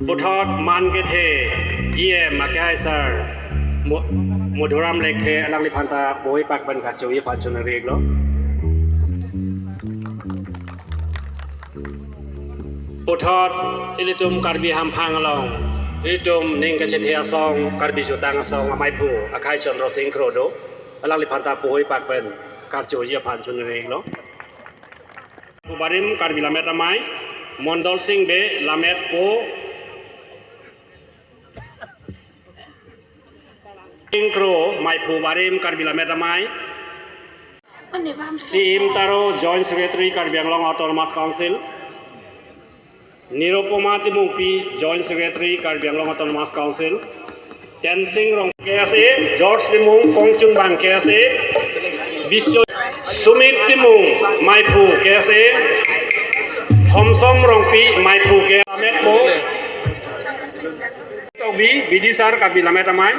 Putot man ke the ye makai sar muduram lek the alang lipanta boy pak ban kacau ye pacun reglo Putot ilitum karbi ham hangalong ilitum ning kacetia song karbi jutang song amaipu akai chondro sinkrodo alang lipanta boy pak ban kacau ye pacun reglo Kubarim karbi lamet amai mondol sing be lamet po Sinkro amaipu barim karbi lamet amai Sim Taro Joint Secretary Karbi Anglong Autonomous Council Niropoma Timungpi Joint Secretary Karbi Anglong Autonomous Council Tensing Rong KSA George Timung Kongchung Bang KSA Bisyo Sumit Timung Maipu KSA Thomsom Rongpi Maipu KSA Lamet Po Tobi Bidisar Karbi Lamet Amai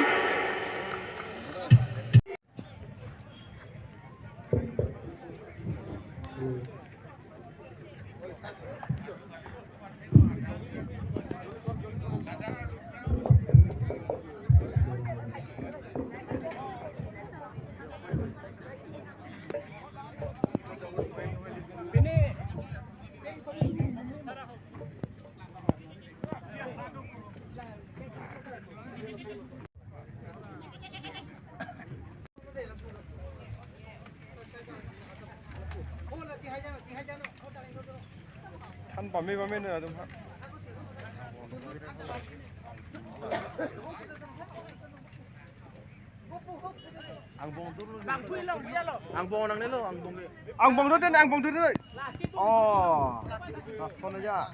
Anh bảo mấy nữa đúng không? Ang bong nang nilo, ang bong. Ang bong doon, ang bong doon. Oh, sasone aja.